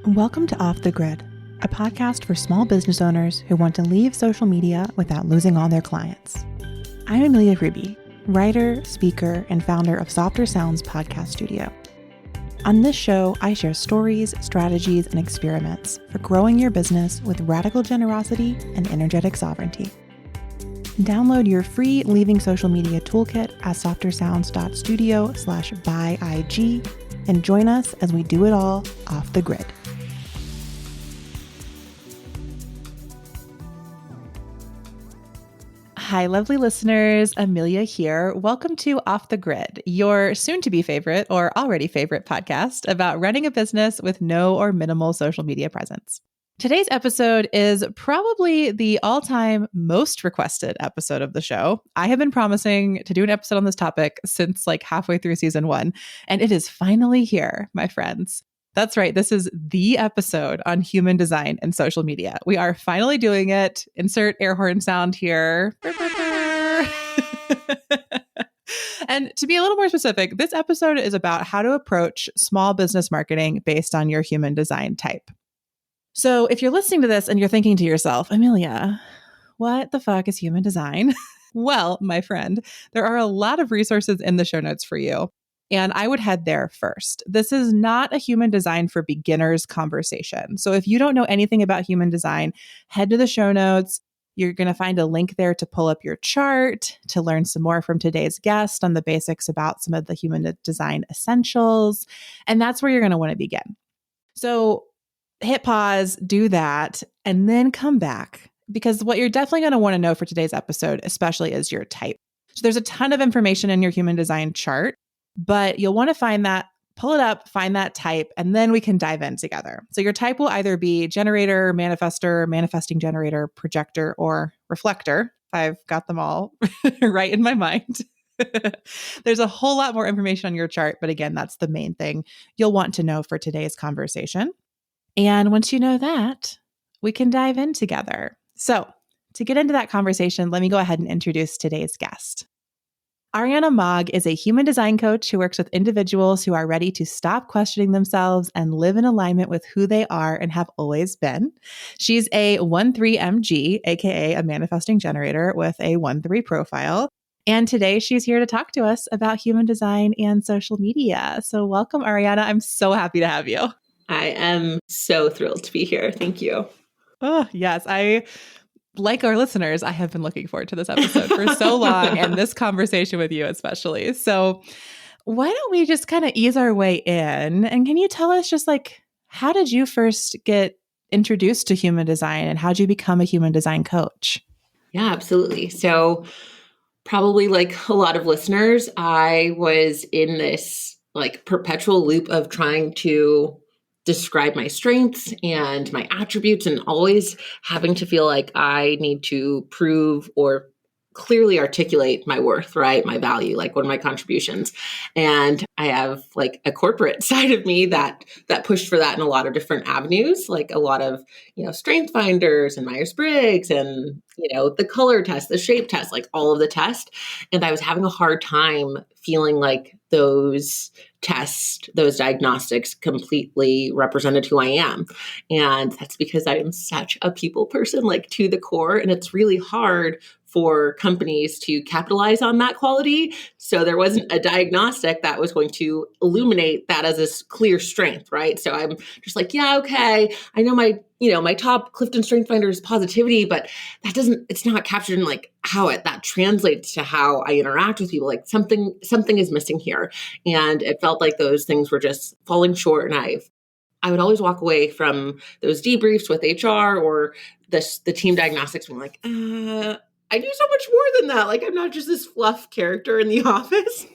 Welcome to Off the Grid, a podcast for small business owners who want to leave social media without losing all their clients. I'm Amelia Ruby, writer, speaker, and founder of Softer Sounds podcast studio. On this show, I share stories, strategies, and experiments for growing your business with radical generosity and energetic sovereignty. Download your free Leaving Social Media toolkit at softersounds.studio/buyig and join us as we do it all off the grid. Hi, lovely listeners. Amelia here. Welcome to Off the Grid, your soon-to-be favorite or already favorite podcast about running a business with no or minimal social media presence. Today's episode is probably the all-time most requested episode of the show. I have been promising to do an episode on this topic since like halfway through season 1, and it is finally here, my friends. That's right. This is the episode on human design and social media. We are finally doing it. Insert air horn sound here. And to be a little more specific, this episode is about how to approach small business marketing based on your human design type. So if you're listening to this and you're thinking to yourself, Amelia, what the fuck is human design? Well, my friend, there are a lot of resources in the show notes for you. And I would head there first. This is not a human design for beginners conversation. So if you don't know anything about human design, head to the show notes. You're going to find a link there to pull up your chart, to learn some more from today's guest on the basics about some of the human design essentials. And that's where you're going to want to begin. So hit pause, do that, and then come back. Because what you're definitely going to want to know for today's episode, especially, is your type. So there's a ton of information in your human design chart. But you'll want to find that, pull it up, find that type, and then we can dive in together. So your type will either be generator, manifestor, manifesting generator, projector, or reflector. I've got them all right in my mind. There's a whole lot more information on your chart, but again, that's the main thing you'll want to know for today's conversation. And once you know that, we can dive in together. So to get into that conversation, let me go ahead and introduce today's guest. Arianna Maag is a human design coach who works with individuals who are ready to stop questioning themselves and live in alignment with who they are and have always been. She's a 1-3 aka a manifesting generator with a 1-3 profile. And today she's here to talk to us about human design and social media. So welcome, Arianna. I'm so happy to have you. I am so thrilled to be here. Thank you. Oh, yes. Like our listeners, I have been looking forward to this episode for so long and this conversation with you especially. So why don't we just kind of ease our way in? And can you tell us just like, how did you first get introduced to human design and how did you become a human design coach? Yeah, absolutely. So probably like a lot of listeners, I was in this like perpetual loop of trying to describe my strengths and my attributes and always having to feel like I need to prove or clearly articulate my worth, right? My value, like what are my contributions? And I have like a corporate side of me that pushed for that in a lot of different avenues, like a lot of, strength finders and Myers-Briggs and, the color test, the shape test, like all of the tests. And I was having a hard time feeling like those tests, those diagnostics completely represented who I am. And that's because I am such a people person, like to the core. And it's really hard for companies to capitalize on that quality. So there wasn't a diagnostic that was going to illuminate that as a clear strength, right? So I'm just like, yeah, okay. I know my top Clifton Strength Finder is positivity, but it's not captured in like how that translates to how I interact with people. Like something is missing here. And it felt like those things were just falling short. And I would always walk away from those debriefs with HR or the team diagnostics and I'm like, I do so much more than that. Like I'm not just this fluff character in the office.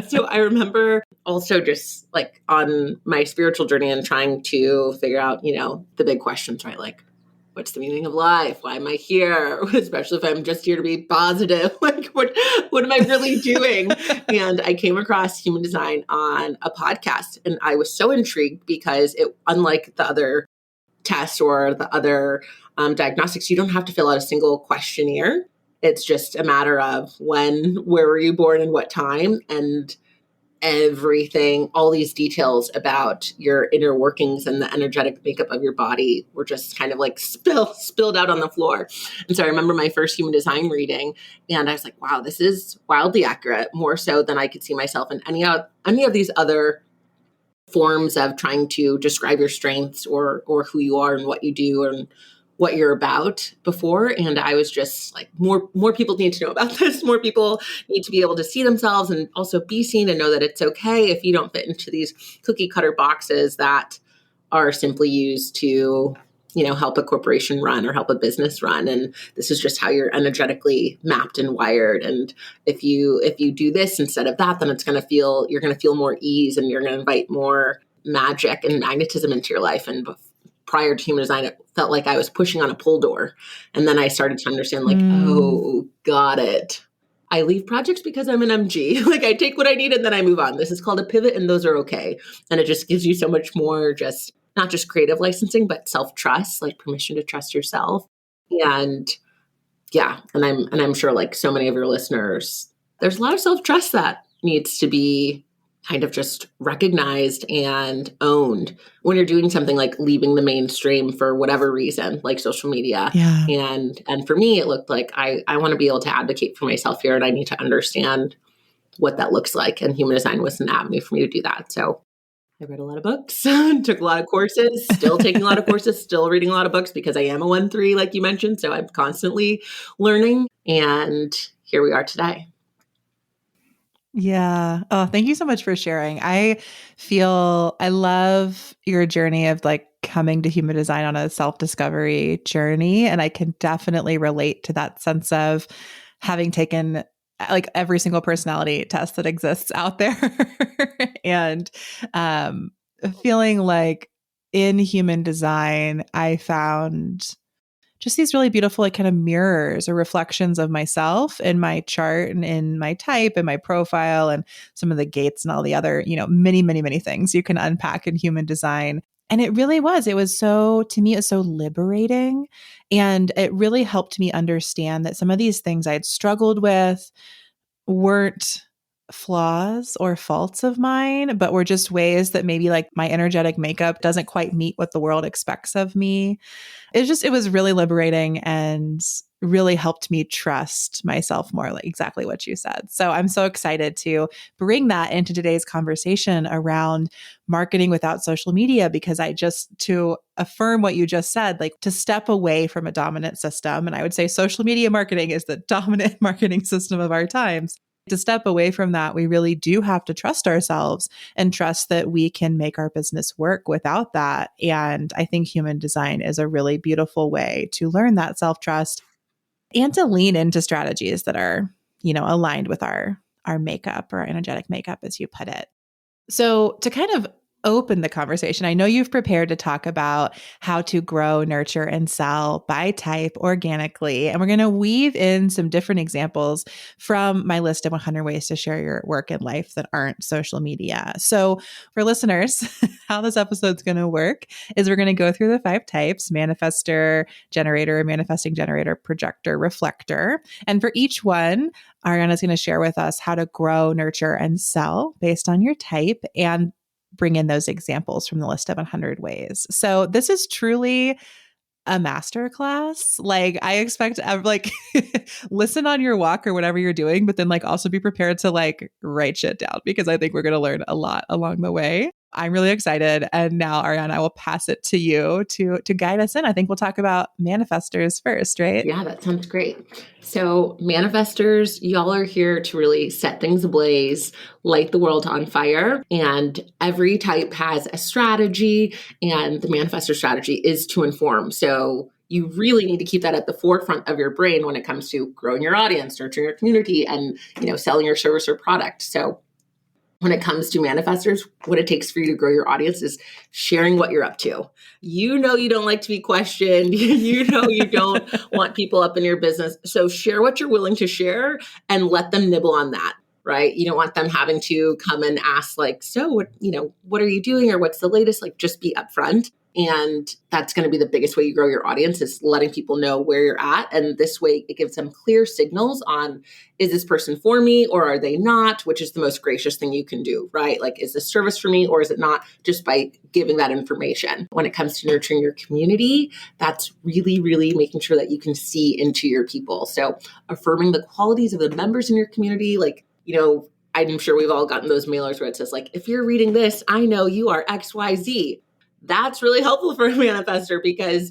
So I remember also just like on my spiritual journey and trying to figure out, the big questions, right? Like, what's the meaning of life? Why am I here? Especially if I'm just here to be positive. Like, what am I really doing? And I came across human design on a podcast and I was so intrigued because unlike the other tests or the other diagnostics, you don't have to fill out a single questionnaire. It's just a matter of where were you born and what time? And everything, all these details about your inner workings and the energetic makeup of your body were just kind of like spilled out on the floor. And so I remember my first human design reading, and I was like, wow, this is wildly accurate, more so than I could see myself in any of these other forms of trying to describe your strengths or who you are and what you do and what you're about before. And I was just like, more people need to know about this. More people need to be able to see themselves and also be seen and know that it's okay if you don't fit into these cookie cutter boxes that are simply used to, help a corporation run or help a business run. And this is just how you're energetically mapped and wired. And if you do this instead of that, then you're going to feel more ease, and you're going to invite more magic and magnetism into your life. And prior to human design, it felt like I was pushing on a pull door. And then I started to understand, like, oh, got it. I leave projects because I'm an MG. Like, I take what I need and then I move on. This is called a pivot, and those are okay. And it just gives you so much more, just not just creative licensing, but self-trust, like permission to trust yourself. And yeah, and I'm sure, like so many of your listeners, there's a lot of self-trust that needs to be kind of just recognized and owned when you're doing something like leaving the mainstream for whatever reason, like social media. Yeah. And for me, it looked like I want to be able to advocate for myself here, and I need to understand what that looks like. And human design was an avenue for me to do that. So I read a lot of books, took a lot of courses, still taking a lot of courses, still reading a lot of books because I am a 1-3, like you mentioned. So I'm constantly learning. And here we are today. Yeah. Oh, thank you so much for sharing. I love your journey of like coming to human design on a self-discovery journey. And I can definitely relate to that sense of having taken like every single personality test that exists out there and feeling like in human design, I found just these really beautiful, like kind of mirrors or reflections of myself in my chart and in my type and my profile and some of the gates and all the other, many, many, many things you can unpack in human design. And it was so, to me, it was so liberating. And it really helped me understand that some of these things I had struggled with weren't flaws or faults of mine, but were just ways that maybe like my energetic makeup doesn't quite meet what the world expects of me. It was really liberating and really helped me trust myself more, like exactly what you said. So I'm so excited to bring that into today's conversation around marketing without social media, because to affirm what you just said, like to step away from a dominant system. And I would say social media marketing is the dominant marketing system of our times. To step away from that, we really do have to trust ourselves and trust that we can make our business work without that. And I think human design is a really beautiful way to learn that self-trust and to lean into strategies that are, aligned with our makeup or our energetic makeup, as you put it. So to kind of open the conversation, I know you've prepared to talk about how to grow, nurture, and sell by type organically. And we're going to weave in some different examples from my list of 100 ways to share your work and life that aren't social media. So for listeners, how this episode's going to work is we're going to go through the 5 types: manifestor, generator, manifesting generator, projector, reflector. And for each one, Arianna's going to share with us how to grow, nurture, and sell based on your type, and bring in those examples from the list of 100 ways. So this is truly a masterclass. Like, I expect like listen on your walk or whatever you're doing, but then like also be prepared to like write shit down, because I think we're going to learn a lot along the way. I'm really excited. And now, Arianna, I will pass it to you to guide us in. I think we'll talk about manifestors first, right? Yeah, that sounds great. So manifestors, y'all are here to really set things ablaze, light the world on fire. And every type has a strategy, and the manifestor strategy is to inform. So you really need to keep that at the forefront of your brain when it comes to growing your audience, nurturing your community, and selling your service or product. So when it comes to manifestors, what it takes for you to grow your audience is sharing what you're up to. You don't like to be questioned. You don't want people up in your business. So share what you're willing to share and let them nibble on that, right? You don't want them having to come and ask like, so what are you doing? Or what's the latest? Like, just be upfront. And that's going to be the biggest way you grow your audience, is letting people know where you're at. And this way it gives them clear signals on, is this person for me or are they not? Which is the most gracious thing you can do, right? Like, is this service for me or is it not? Just by giving that information. When it comes to nurturing your community, that's really, really making sure that you can see into your people. So affirming the qualities of the members in your community, like, I'm sure we've all gotten those mailers where it says, like, if you're reading this, I know you are XYZ. That's really helpful for a manifestor, because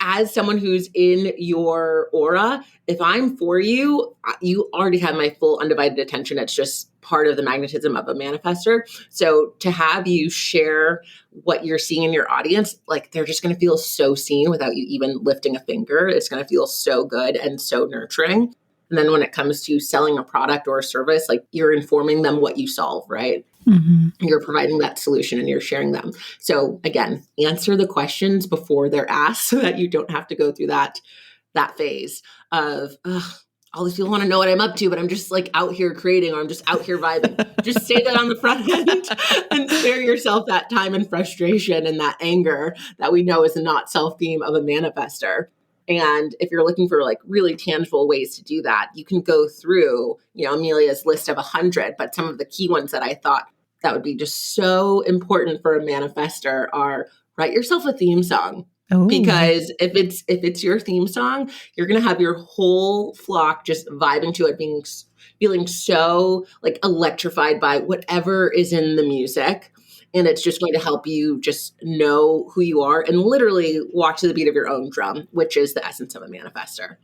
as someone who's in your aura, if I'm for you, you already have my full undivided attention. It's just part of the magnetism of a manifestor. So to have you share what you're seeing in your audience, like, they're just going to feel so seen without you even lifting a finger. It's going to feel so good and so nurturing. And then when it comes to selling a product or a service, like, you're informing them what you solve, right? Mm-hmm. You're providing that solution and you're sharing them. So again, answer the questions before they're asked so that you don't have to go through that phase of, all these people want to know what I'm up to, but I'm just like out here creating, or I'm just out here vibing. Just say that on the front end and spare yourself that time and frustration and that anger that we know is a not self theme of a manifestor. And if you're looking for like really tangible ways to do that, you can go through, Amelia's list of 100, but some of the key ones that I thought that would be just so important for a manifestor are: write yourself a theme song. Ooh. Because if it's your theme song, you're going to have your whole flock just vibing to it, feeling so like electrified by whatever is in the music. And it's just going to help you just know who you are and literally walk to the beat of your own drum, which is the essence of a manifestor.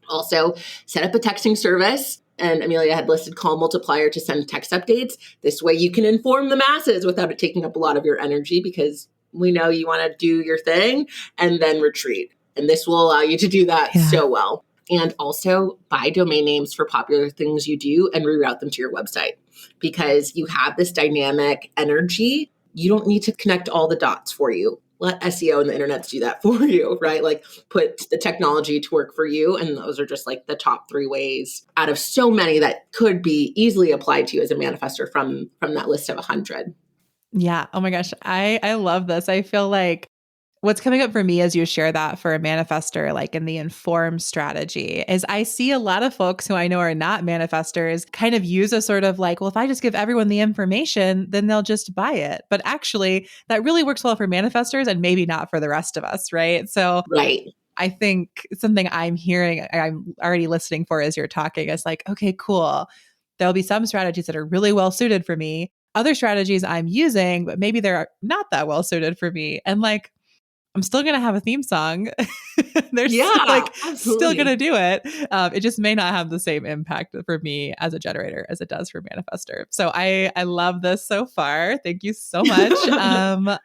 Also, set up a texting service. And Amelia had listed Call Multiplier to send text updates. This way you can inform the masses without it taking up a lot of your energy, because we know you want to do your thing and then retreat. And this will allow you to do that so well. And also buy domain names for popular things you do and reroute them to your website, because you have this dynamic energy. You don't need to connect all the dots for you. Let SEO and the internet do that for you, right? Like, put the technology to work for you. And those are just like the top 3 ways out of so many that could be easily applied to you as a manifestor from that list of 100. Yeah. Oh my gosh. I love this. I feel like what's coming up for me as you share that for a manifestor, like in the informed strategy, is I see a lot of folks who I know are not manifestors kind of use a sort of like, well, if I just give everyone the information, then they'll just buy it. But actually, that really works well for manifestors and maybe not for the rest of us, right? So I think something I'm hearing, I'm already listening for as you're talking, is like, okay, cool. There'll be some strategies that are really well suited for me. Other strategies I'm using, but maybe they're not that well suited for me. And like, I'm still going to have a theme song. They're still going to do it. It just may not have the same impact for me as a generator as it does for manifestor. So I love this so far. Thank you so much.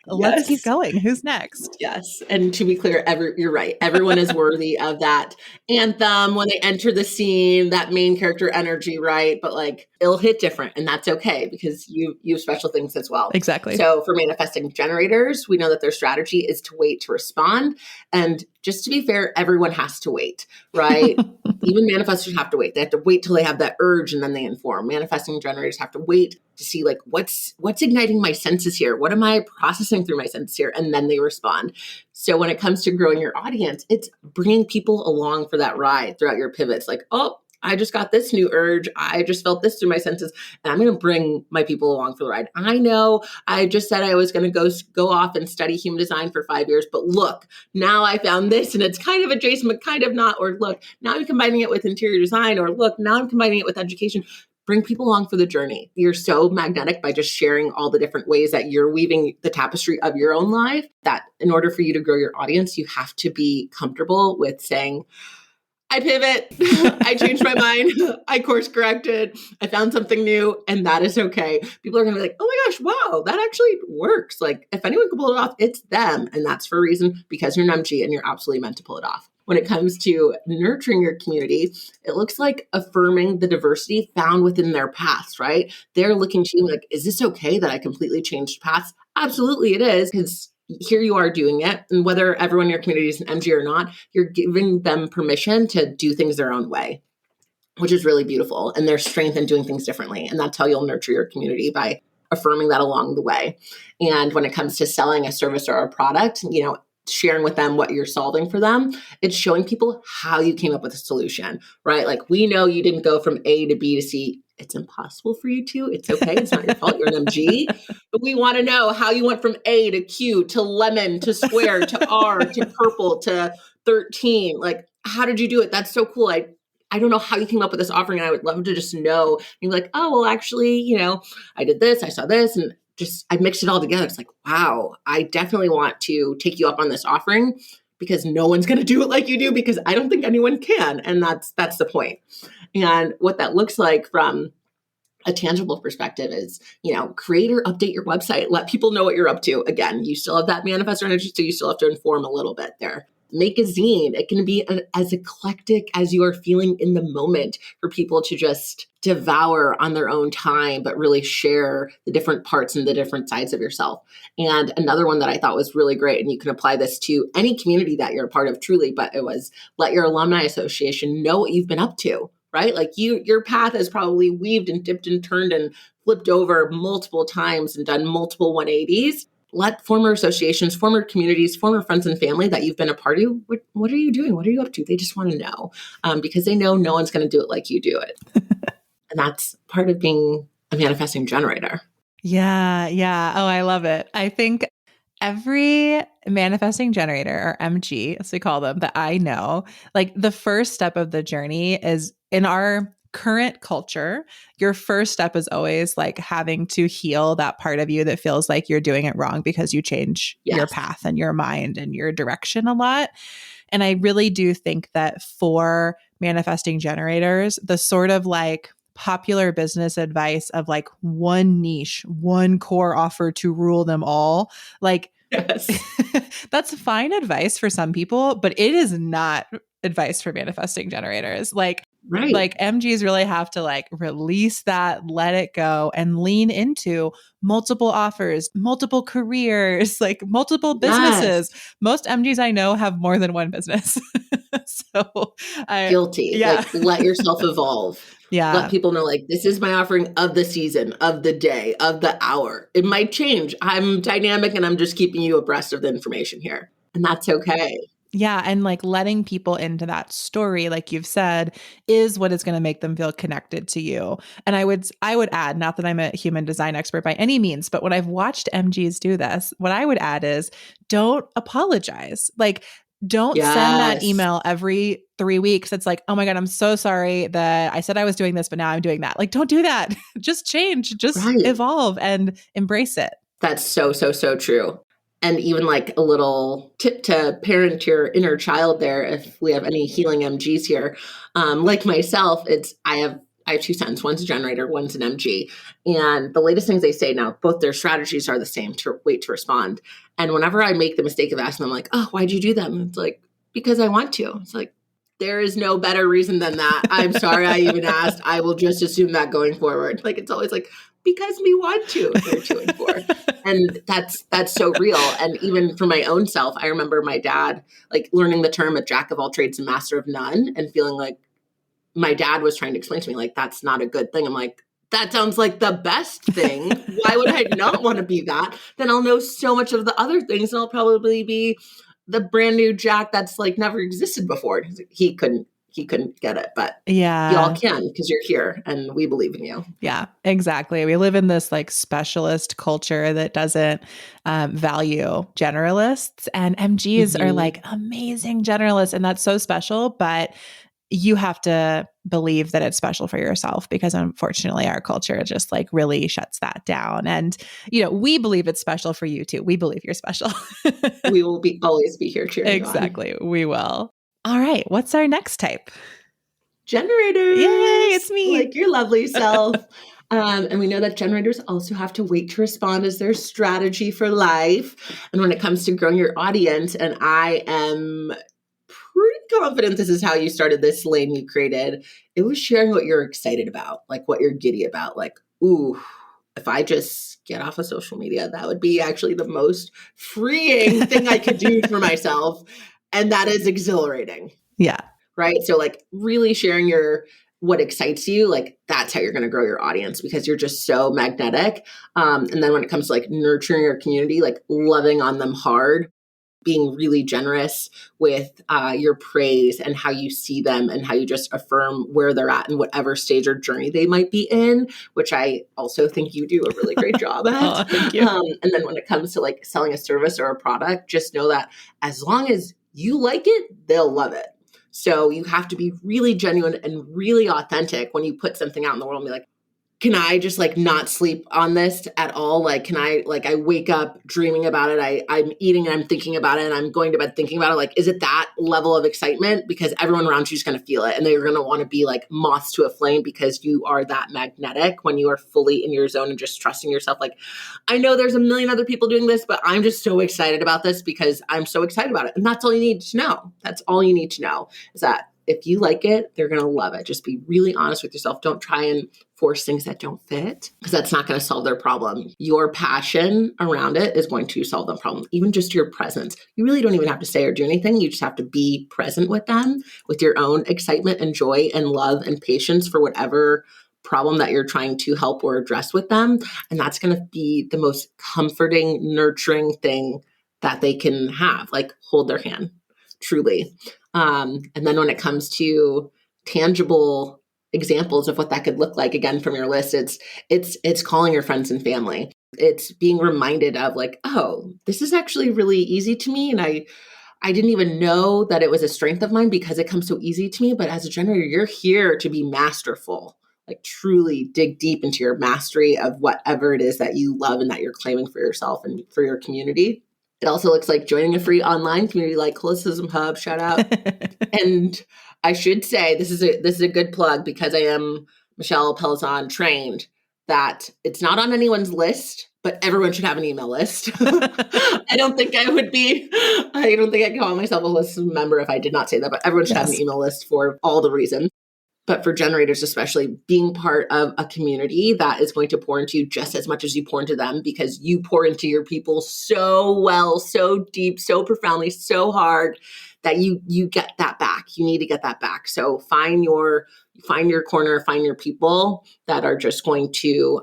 Let's keep going. Who's next? Yes. And to be clear, you're right. Everyone is worthy of that anthem when they enter the scene, that main character energy, right? But like, it'll hit different, and that's okay, because you have special things as well. Exactly. So for manifesting generators, we know that their strategy is to wait to respond. And just to be fair, everyone has to wait, right? Even manifestors have to wait. They have to wait till they have that urge and then they inform. Manifesting generators have to wait to see like, what's igniting my senses here? What am I processing through my senses here? And then they respond. So when it comes to growing your audience, it's bringing people along for that ride throughout your pivots. Like, oh, I just got this new urge. I just felt this through my senses, and I'm going to bring my people along for the ride. I know I just said I was going to go off and study human design for 5 years, but look, now I found this and it's kind of adjacent, but kind of not. Or look, now I'm combining it with interior design, or look, now I'm combining it with education. Bring people along for the journey. You're so magnetic by just sharing all the different ways that you're weaving the tapestry of your own life, that in order for you to grow your audience, you have to be comfortable with saying, I pivot, I changed my mind, I course corrected, I found something new, and that is okay. People are going to be like, oh my gosh, wow, that actually works. Like, if anyone can pull it off, it's them. And that's for a reason, because you're Numji and you're absolutely meant to pull it off. When it comes to nurturing your community, it looks like affirming the diversity found within their paths, right? They're looking to you like, is this okay that I completely changed paths? Absolutely it is, because here you are doing it. And whether everyone in your community is an MG or not, you're giving them permission to do things their own way, which is really beautiful. And there's strength in doing things differently. And that's how you'll nurture your community, by affirming that along the way. And when it comes to selling a service or a product, sharing with them what you're solving for them, it's showing people how you came up with a solution, right? Like, we know you didn't go from A to B to C. It's impossible for you to. It's okay. It's not your fault. You're an MG. But we want to know how you went from A to Q to lemon to square to R to purple to 13. Like, how did you do it? That's so cool. I don't know how you came up with this offering. And I would love to just know. And you're like, oh, well, actually, I did this, I saw this, and I mixed it all together. It's like, wow, I definitely want to take you up on this offering, because no one's going to do it like you do, because I don't think anyone can. And that's the point. And what that looks like from a tangible perspective is, create or update your website. Let people know what you're up to. Again, you still have that manifestor energy, so you still have to inform a little bit there. Make a zine. It can be as eclectic as you are feeling in the moment, for people to just devour on their own time, but really share the different parts and the different sides of yourself. And another one that I thought was really great, and you can apply this to any community that you're a part of, truly, but it was, let your alumni association know what you've been up to, right? Like, your path has probably weaved and dipped and turned and flipped over multiple times and done multiple 180s. Let former associations, former communities, former friends and family that you've been a part of, what are you doing? What are you up to? They just want to know, because they know no one's going to do it like you do it. And that's part of being a manifesting generator. Yeah. Yeah. Oh, I love it. I think every manifesting generator, or MG, as we call them, that I know, like, the first step of the journey is, in our current culture, your first step is always like having to heal that part of you that feels like you're doing it wrong, because you change your path and your mind and your direction a lot. And I really do think that for manifesting generators, the sort of like popular business advice of like one niche, one core offer to rule them all, like, Yes. that's fine advice for some people, but it is not advice for manifesting generators. Like, Right. Like, MGs really have to like release that, let it go, and lean into multiple offers, multiple careers, like multiple businesses. Yes. Most MGs I know have more than one business. So Guilty. yeah. Like, let yourself evolve. Yeah. Let people know, like, this is my offering of the season, of the day, of the hour. It might change. I'm dynamic, and I'm just keeping you abreast of the information here. And that's okay. Yeah. And like letting people into that story, like you've said, is what is going to make them feel connected to you. And I would add, not that I'm a human design expert by any means, but when I've watched MGs do this, what I would add is, don't apologize. Like, don't send that email every 3 weeks. It's like, oh my God, I'm so sorry that I said I was doing this, but now I'm doing that. Like, don't do that. Just change, just evolve and embrace it. That's so, so, so true. And even like a little tip to parent your inner child there, if we have any healing MGs here. Like myself, I have 2 sons. One's a generator, one's an MG. And the latest things they say now, both their strategies are the same: to wait to respond. And whenever I make the mistake of asking them, like, oh, why'd you do that? And it's like, because I want to. It's like, there is no better reason than that. I'm sorry I even asked. I will just assume that going forward. Like, it's always like, because we want to. They're 2 and 4. And that's so real. And even for my own self, I remember my dad like learning the term a jack of all trades and master of none, and feeling like my dad was trying to explain to me, like, that's not a good thing. I'm like, that sounds like the best thing. Why would I not want to be that? Then I'll know so much of the other things, and I'll probably be the brand new Jack that's like never existed before. He couldn't get it, but y'all can, because you're here and we believe in you. Yeah, exactly. We live in this like specialist culture that doesn't value generalists, and MGs are like amazing generalists, and that's so special. But you have to believe that it's special for yourself, because unfortunately our culture just like really shuts that down. And, we believe it's special for you too. We believe you're special. We will always be here cheering exactly. You on. We will. All right. What's our next type? Generators. Yay, it's me. Like your lovely self. And we know that generators also have to wait to respond as their strategy for life. And when it comes to growing your audience, and I am pretty confident this is how you started this lane you created, it was sharing what you're excited about, like what you're giddy about. Like, ooh, if I just get off of social media, that would be actually the most freeing thing I could do for myself. And that is exhilarating. Yeah. Right. So like really sharing your what excites you, like that's how you're going to grow your audience because you're just so magnetic. And then when it comes to like nurturing your community, like loving on them hard, being really generous with your praise and how you see them and how you just affirm where they're at in whatever stage or journey they might be in, which I also think you do a really great job at. Oh, thank you. And then when it comes to like selling a service or a product, just know that as long as you like it, they'll love it. So you have to be really genuine and really authentic when you put something out in the world and be like, can I just like not sleep on this at all? Like, can I, like, I wake up dreaming about it. I'm eating and I'm thinking about it and I'm going to bed thinking about it. Like, is it that level of excitement? Because everyone around you is going to feel it and they're going to want to be like moths to a flame because you are that magnetic when you are fully in your zone and just trusting yourself. Like, I know there's a million other people doing this, but I'm just so excited about this because I'm so excited about it. And that's all you need to know. That's all you need to know is that if you like it, they're going to love it. Just be really honest with yourself. Don't try and force things that don't fit because that's not going to solve their problem. Your passion around it is going to solve the problem. Even just your presence. You really don't even have to say or do anything. You just have to be present with them with your own excitement and joy and love and patience for whatever problem that you're trying to help or address with them. And that's going to be the most comforting, nurturing thing that they can have. Like hold their hand, truly. And then when it comes to tangible examples of what that could look like, again, from your list, it's calling your friends and family. It's being reminded of like, oh, this is actually really easy to me. And I didn't even know that it was a strength of mine because it comes so easy to me. But as a generator, you're here to be masterful, like truly dig deep into your mastery of whatever it is that you love and that you're claiming for yourself and for your community. It also looks like joining a free online community like Holisticism Hub, shout out. And I should say this is a good plug because I am Michelle Pelzon trained that it's not on anyone's list, but everyone should have an email list. I don't think I could call myself a list member if I did not say that, but everyone should have an email list for all the reasons. But for generators, especially being part of a community that is going to pour into you just as much as you pour into them because you pour into your people so well, so deep, so profoundly, so hard that you get that back. You need to get that back. So find your corner, find your people that are just going to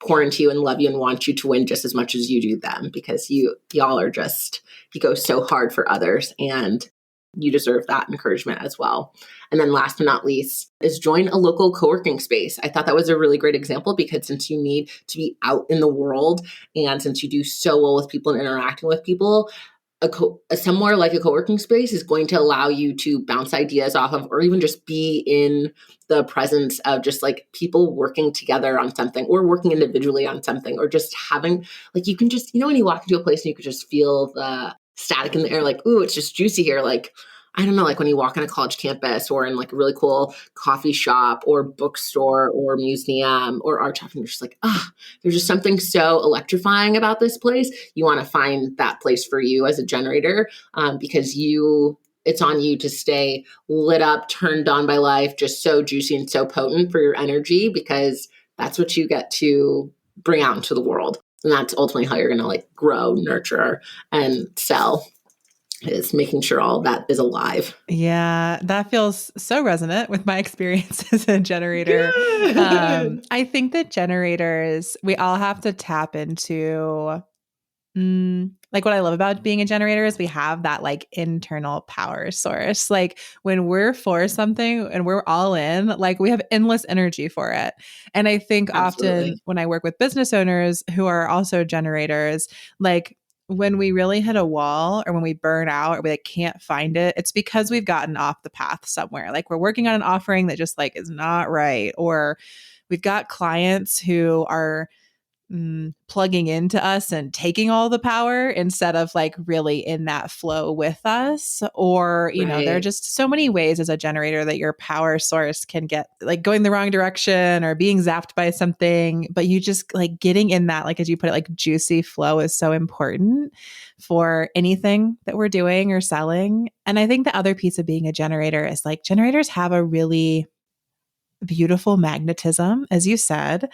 pour into you and love you and want you to win just as much as you do them because y'all are just, you go so hard for others and you deserve that encouragement as well. And then last but not least is join a local co-working space. I thought that was a really great example because since you need to be out in the world and since you do so well with people and interacting with people, somewhere like a co-working space is going to allow you to bounce ideas off of or even just be in the presence of just like people working together on something or working individually on something or just having like you can just, when you walk into a place and you could just feel the static in the air, like, ooh, it's just juicy here. Like, I don't know, like when you walk on a college campus or in like a really cool coffee shop or bookstore or museum or art shop, and you're just like, there's just something so electrifying about this place. You want to find that place for you as a generator because it's on you to stay lit up, turned on by life, just so juicy and so potent for your energy because that's what you get to bring out into the world. And that's ultimately how you're going to like grow, nurture, and sell is making sure all of that is alive. Yeah, that feels so resonant with my experience as a generator. I think that generators, we all have to tap into like what I love about being a generator is we have that like internal power source. Like when we're for something and we're all in, like we have endless energy for it. And I think often when I work with business owners who are also generators, like when we really hit a wall or when we burn out or we like can't find it, it's because we've gotten off the path somewhere. Like we're working on an offering that just like is not right, or we've got clients who are plugging into us and taking all the power instead of like really in that flow with us. Or, there are just so many ways as a generator that your power source can get like going the wrong direction or being zapped by something. But you just like getting in that, like, as you put it, like juicy flow is so important for anything that we're doing or selling. And I think the other piece of being a generator is like generators have a really beautiful magnetism, as you said.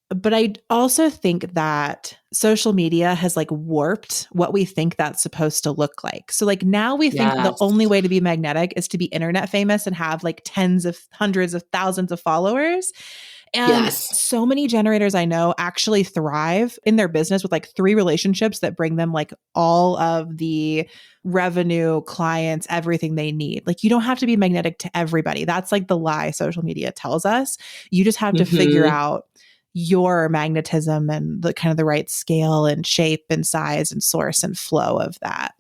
But I also think that social media has like warped what we think that's supposed to look like. So like now we think the Yes. only way to be magnetic is to be internet famous and have like tens of hundreds of thousands of followers. And Yes. so many generators I know actually thrive in their business with like 3 relationships that bring them like all of the revenue, clients, everything they need. Like you don't have to be magnetic to everybody. That's like the lie social media tells us. You just have to figure Hmm. out your magnetism and the kind of the right scale and shape and size and source and flow of that.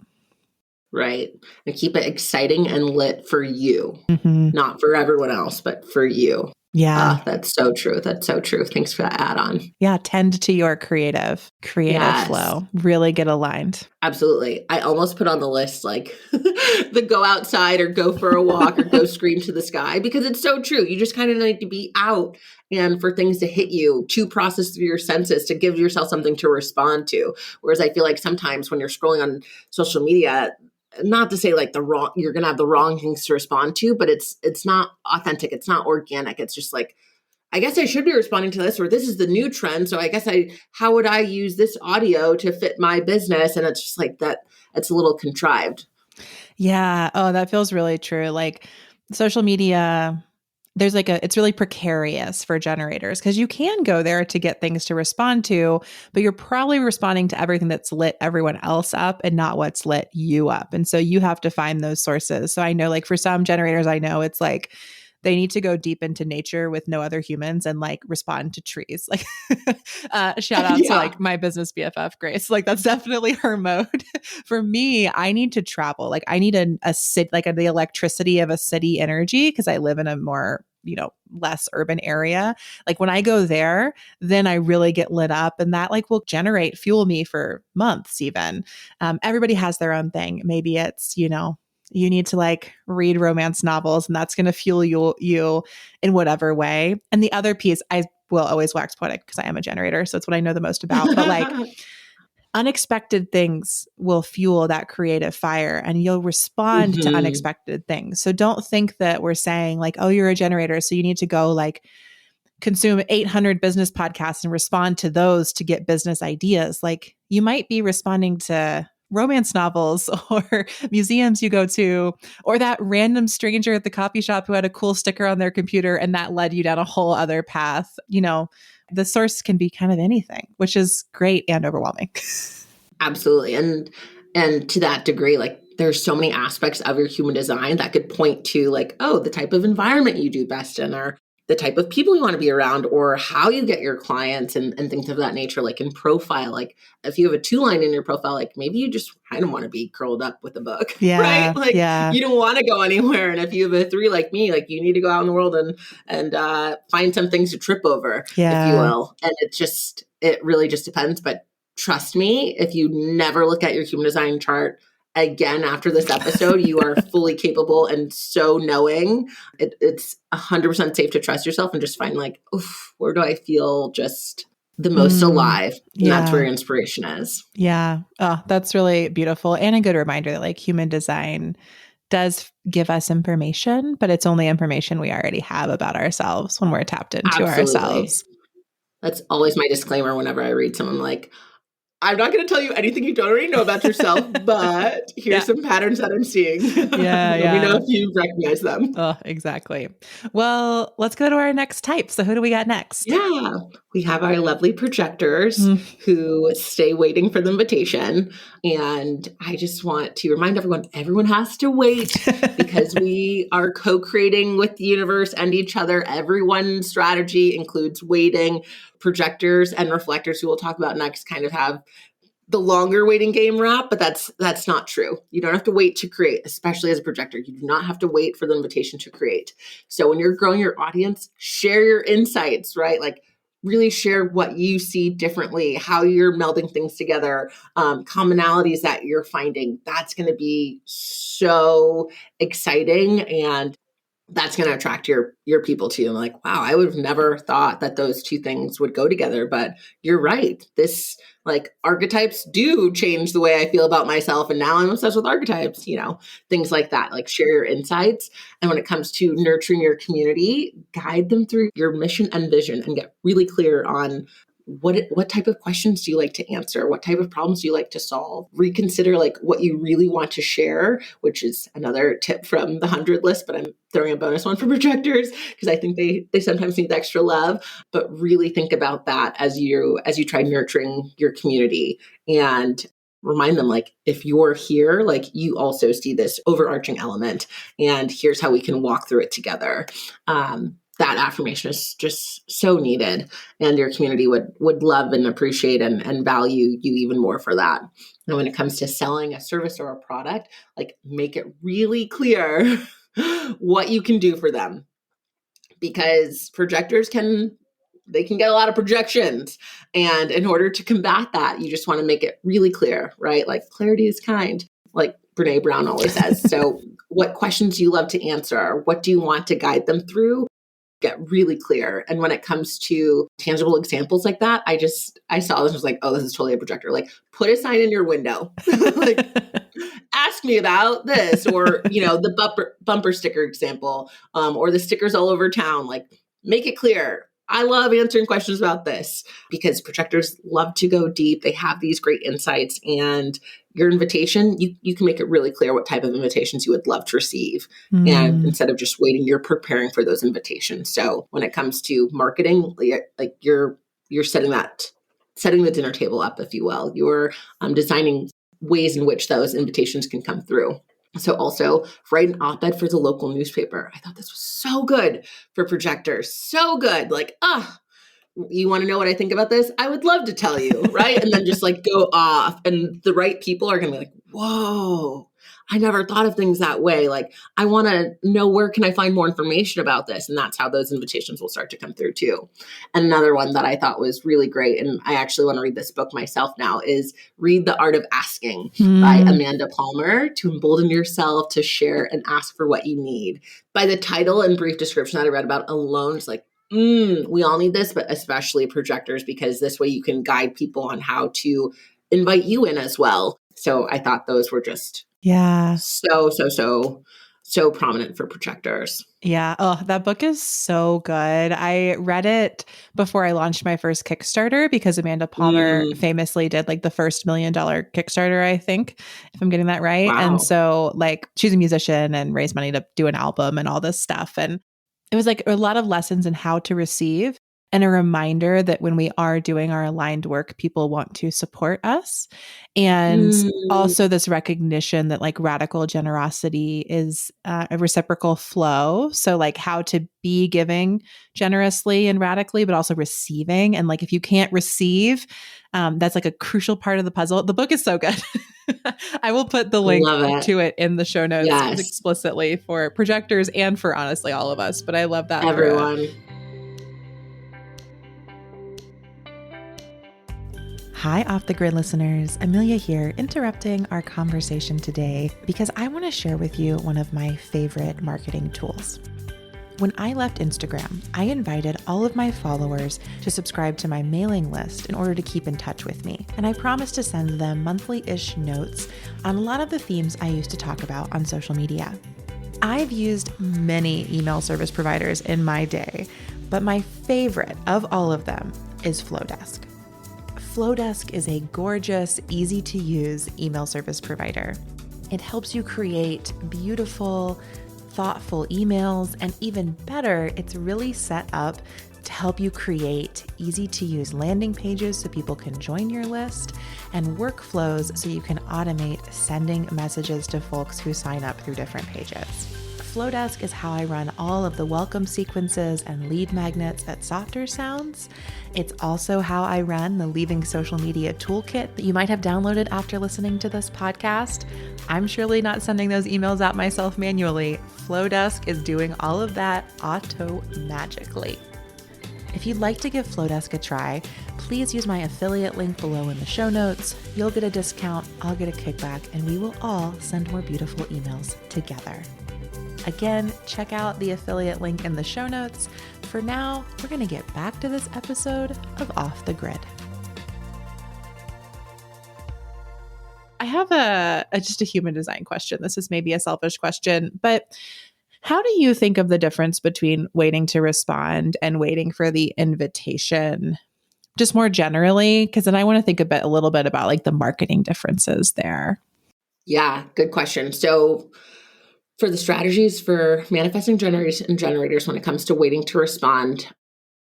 Right. And keep it exciting and lit for you, Mm-hmm. not for everyone else, but for you. Yeah. Ah, that's so true. That's so true. Thanks for that add on. Yeah. Tend to your creative Yes. flow. Really get aligned. Absolutely. I almost put on the list like the go outside or go for a walk or go scream to the sky because it's so true. You just kind of need to be out and for things to hit you, to process through your senses, to give yourself something to respond to. Whereas I feel like sometimes when you're scrolling on social media, not to say like you're going to have the wrong things to respond to, but it's not authentic. It's not organic. It's just like, I guess I should be responding to this, or this is the new trend. So I guess how would I use this audio to fit my business? And it's just like that, it's a little contrived. Yeah. Oh, that feels really true. Like social media, there's like it's really precarious for generators because you can go there to get things to respond to, but you're probably responding to everything that's lit everyone else up and not what's lit you up. And so you have to find those sources. So I know, like, for some generators, I know it's like, they need to go deep into nature with no other humans and like respond to trees. Like, shout out to Yeah. like my business BFF, Grace. Like, that's definitely her mode. For me, I need to travel. Like, I need a city, like the electricity of a city energy because I live in a more, less urban area. Like when I go there, then I really get lit up and that like will fuel me for months even. Everybody has their own thing. Maybe it's, you need to like read romance novels and that's going to fuel you in whatever way. And the other piece, I will always wax poetic because I am a generator. So it's what I know the most about. But like unexpected things will fuel that creative fire and you'll respond to Hmm. unexpected things. So don't think that we're saying like, oh, you're a generator, so you need to go like consume 800 business podcasts and respond to those to get business ideas. Like you might be responding to romance novels or museums you go to, or that random stranger at the coffee shop who had a cool sticker on their computer and that led you down a whole other path. The source can be kind of anything, which is great and overwhelming. Absolutely. And to that degree, like there's so many aspects of your human design that could point to like, oh, the type of environment you do best in, or the type of people you want to be around, or how you get your clients and things of that nature, like in profile. Like if you have a 2 line in your profile, like maybe you just kind of want to be curled up with a book, right? Yeah. Like Yeah. you don't want to go anywhere. And if you have a 3 like me, like you need to go out in the world and find some things to trip over, if you Yeah. will. And it really just depends. But trust me, if you never look at your human design chart again after this episode, you are fully capable and so knowing. It's 100% safe to trust yourself and just find like, oof, where do I feel just the most Mm, alive? And that's where yeah. your inspiration is. Yeah. Oh, that's really beautiful. And a good reminder that like human design does give us information, but it's only information we already have about ourselves when we're tapped into Absolutely. ourselves. That's always my disclaimer whenever I read someone like, I'm not going to tell you anything you don't already know about yourself, but Yeah. here's some patterns that I'm seeing. Yeah. Let me know Yeah. if you recognize them. Oh, exactly. Well, let's go to our next type. So who do we got next? Yeah, we have our lovely projectors Mm. who stay waiting for the invitation. And I just want to remind everyone has to wait because we are co creating with the universe and each other. Everyone's strategy includes waiting. Projectors and reflectors, who we'll talk about next, kind of have the longer waiting game wrap, but that's not true. You don't have to wait to create, especially as a projector. You do not have to wait for the invitation to create. So when you're growing your audience, share your insights, right? Like really share what you see differently, how you're melding things together, commonalities that you're finding. That's going to be so exciting, and that's going to attract your people to you. I'm like, wow, I would have never thought that those two things would go together, but you're right. This Like archetypes do change the way I feel about myself. And now I'm obsessed with archetypes, things like that, like share your insights. And when it comes to nurturing your community, guide them through your mission and vision and get really clear on what type of questions do you like to answer? What type of problems do you like to solve? Reconsider like what you really want to share, which is another tip from the 100 list, but I'm throwing a bonus one for projectors because I think they sometimes need the extra love. But really think about that as you try nurturing your community and remind them, like, if you're here, like you also see this overarching element and here's how we can walk through it together. That affirmation is just so needed, and your community would love and appreciate and value you even more for that. And when it comes to selling a service or a product, like make it really clear what you can do for them, because projectors can get a lot of projections. And in order to combat that, you just want to make it really clear, right? Like clarity is kind, like Brene Brown always says. So what questions do you love to answer? What do you want to guide them through? Get really clear. And when it comes to tangible examples like that, I saw this and was like, oh, this is totally a projector. Like put a sign in your window, like ask me about this, or, the bumper sticker example, or the stickers all over town, like make it clear. I love answering questions about this because projectors love to go deep. They have these great insights, and your invitation, you can make it really clear what type of invitations you would love to receive. And instead of just waiting, you're preparing for those invitations. So when it comes to marketing, like you're setting the dinner table up, if you will. You're designing ways in which those invitations can come through. So also write an op-ed for the local newspaper. I thought this was so good for projectors. So good. Like, you want to know what I think about this? I would love to tell you, right? And then just like go off, and the right people are going to be like, whoa, I never thought of things that way. Like, I want to know, where can I find more information about this? And that's how those invitations will start to come through too. And another one that I thought was really great, and I actually want to read this book myself now, is Read the Art of Asking by Amanda Palmer, to embolden yourself to share and ask for what you need. By the title and brief description that I read about alone, it's like, we all need this, but especially projectors, because this way you can guide people on how to invite you in as well. So I thought those were just so prominent for projectors. Yeah. Oh, that book is so good. I read it before I launched my first Kickstarter because Amanda Palmer famously did like the first $1 million Kickstarter, I think, if I'm getting that right. Wow. And so like she's a musician and raised money to do an album and all this stuff. And it was like a lot of lessons in how to receive, and a reminder that when we are doing our aligned work, people want to support us. And also this recognition that like radical generosity is a reciprocal flow. So like how to be giving generously and radically, but also receiving. And like, if you can't receive, that's like a crucial part of the puzzle. The book is so good. I will put the link to it in the show notes explicitly for projectors and for honestly all of us. But I love that. Everyone. Hi, Off the Grid listeners. Amelia here, interrupting our conversation today because I want to share with you one of my favorite marketing tools. When I left Instagram, I invited all of my followers to subscribe to my mailing list in order to keep in touch with me. And I promised to send them monthly-ish notes on a lot of the themes I used to talk about on social media. I've used many email service providers in my day, but my favorite of all of them is Flowdesk. Flowdesk is a gorgeous, easy-to-use email service provider. It helps you create beautiful, thoughtful emails, and even better, it's really set up to help you create easy-to-use landing pages so people can join your list, and workflows so you can automate sending messages to folks who sign up through different pages. Flowdesk is how I run all of the welcome sequences and lead magnets at Softer Sounds. It's also how I run the Leaving Social Media Toolkit that you might have downloaded after listening to this podcast. I'm surely not sending those emails out myself manually. Flowdesk is doing all of that auto-magically. If you'd like to give Flowdesk a try, please use my affiliate link below in the show notes. You'll get a discount, I'll get a kickback, and we will all send more beautiful emails together. Again, check out the affiliate link in the show notes. For now, we're going to get back to this episode of Off the Grid. I have just a human design question. This is maybe a selfish question, but how do you think of the difference between waiting to respond and waiting for the invitation? Just more generally, because then I want to think a little bit about like the marketing differences there. Yeah, good question. So for the strategies for manifesting generators and generators, when it comes to waiting to respond,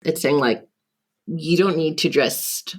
it's saying like, you don't need to just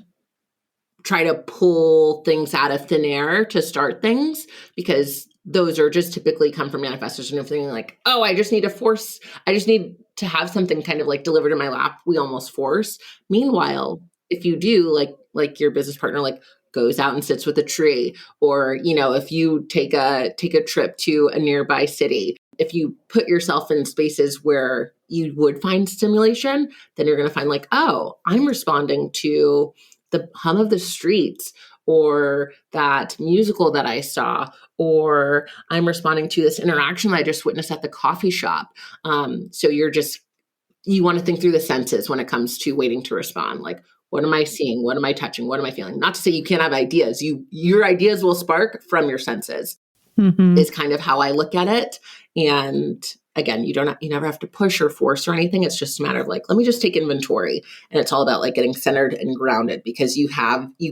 try to pull things out of thin air to start things, because those are just typically come from manifestors and everything like, oh, I just need to have something kind of like delivered in my lap. We almost force. Meanwhile, if you do like your business partner, like goes out and sits with a tree, or, if you take a trip to a nearby city, if you put yourself in spaces where you would find stimulation, then you're going to find like, oh, I'm responding to the hum of the streets, or that musical that I saw, or I'm responding to this interaction I just witnessed at the coffee shop. So you want to think through the senses when it comes to waiting to respond. Like, what am I seeing? What am I touching? What am I feeling? Not to say you can't have ideas. Your ideas will spark from your senses. Mm-hmm. Is kind of how I look at it. And again, you never have to push or force or anything. It's just a matter of like, let me just take inventory. And it's all about like getting centered and grounded, because you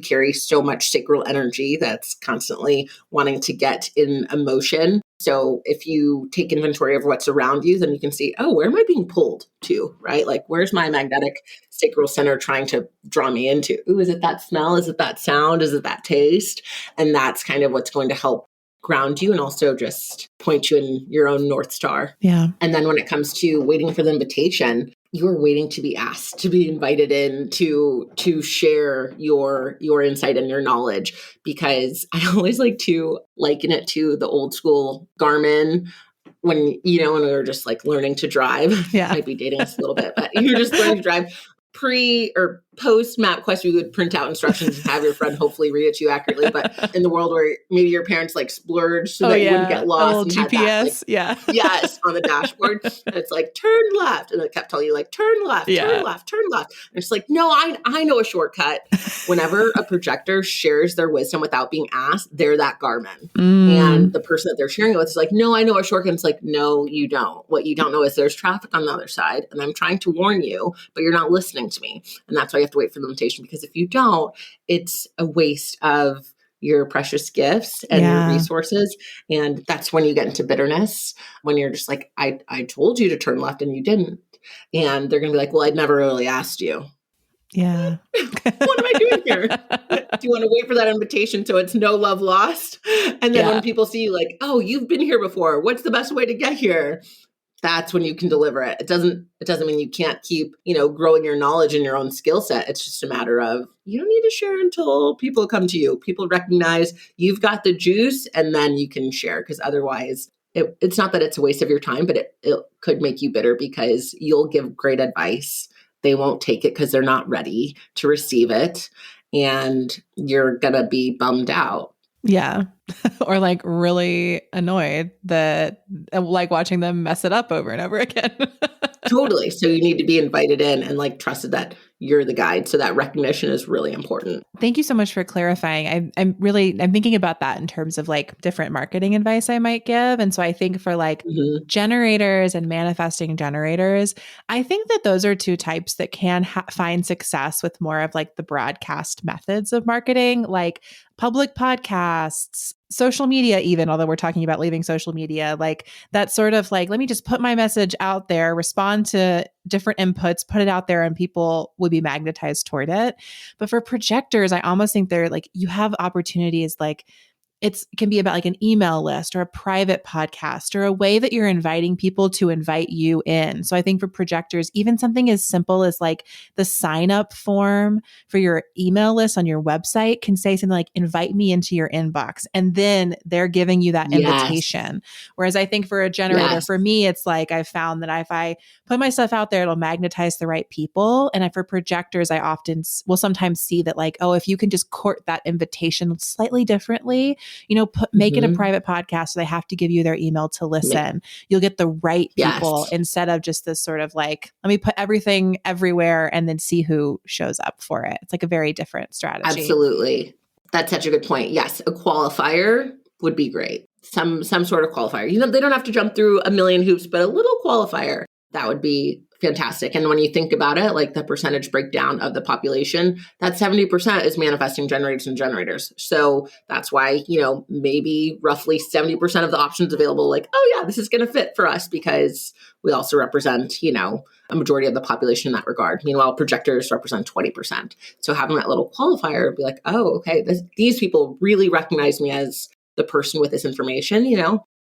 carry so much sacral energy that's constantly wanting to get in emotion. So if you take inventory of what's around you, then you can see, oh, where am I being pulled to, right? Like, where's my magnetic sacral center trying to draw me into? Ooh, is it that smell? Is it that sound? Is it that taste? And that's kind of what's going to help ground you and also just point you in your own North Star. Yeah. And then when it comes to waiting for the invitation, you're waiting to be asked, to be invited in, to share your insight and your knowledge. Because I always like to liken it to the old school Garmin, when we were just like learning to drive. Yeah. Might be dating us a little bit, but you're just learning to drive. Pre or post MapQuest, you would print out instructions and have your friend hopefully read it to you accurately. But in the world where maybe your parents like splurged so that you wouldn't get lost, a little and GPS, had that, yeah, yes, on the dashboard, and it's like turn left, and it kept telling you like turn left, turn left, turn left. And it's like, no, I know a shortcut. Whenever a projector shares their wisdom without being asked, they're that Garmin. And the person that they're sharing it with is like, no, I know a shortcut. It's like, no, you don't. What you don't know is there's traffic on the other side, and I'm trying to warn you, but you're not listening to me. And that's why you have to wait for the invitation, because if you don't, it's a waste of your precious gifts and your resources. And that's when you get into bitterness, when you're just like, I told you to turn left and you didn't. And they're going to be like, well, I'd never really asked you. Yeah. What am I doing here? Do you want to wait for that invitation so it's no love lost? And then when people see you like, oh, you've been here before, what's the best way to get here? That's when you can deliver it. It doesn't mean you can't keep, growing your knowledge and your own skill set. It's just a matter of, you don't need to share until people come to you. People recognize you've got the juice, and then you can share, because otherwise it's not that it's a waste of your time, but it could make you bitter, because you'll give great advice. They won't take it because they're not ready to receive it. And you're going to be bummed out. Yeah. Or like really annoyed that, like, watching them mess it up over and over again. Totally. So you need to be invited in and like trusted that you're the guide. So that recognition is really important. Thank you so much for clarifying. I'm thinking about that in terms of like different marketing advice I might give. And so I think for like generators and manifesting generators, I think that those are two types that can find success with more of like the broadcast methods of marketing, like public podcasts, social media, even, although we're talking about leaving social media, like that sort of like, let me just put my message out there, respond to different inputs, put it out there, and people will be magnetized toward it. But for projectors, I almost think they're like, you have opportunities like, it can be about like an email list or a private podcast or a way that you're inviting people to invite you in. So I think for projectors, even something as simple as like the sign up form for your email list on your website can say something like, invite me into your inbox. And then they're giving you that invitation. Whereas I think for a generator, for me, it's like I've found that if I put my stuff out there, it'll magnetize the right people. And for projectors, I often will sometimes see that like, oh, if you can just court that invitation slightly differently, make it a private podcast, so they have to give you their email to listen. You'll get the right people instead of just this sort of like, let me put everything everywhere and then see who shows up for it. It's like a very different strategy. Absolutely. That's such a good point. Yes, a qualifier would be great. Some sort of qualifier. They don't have to jump through a million hoops, but a little qualifier, that would be fantastic. And when you think about it, like the percentage breakdown of the population, that 70% is manifesting generators and generators. So that's why, maybe roughly 70% of the options available, like, oh yeah, this is going to fit for us because we also represent, a majority of the population in that regard. Meanwhile, projectors represent 20%. So having that little qualifier would be like, oh, okay, these people really recognize me as the person with this information,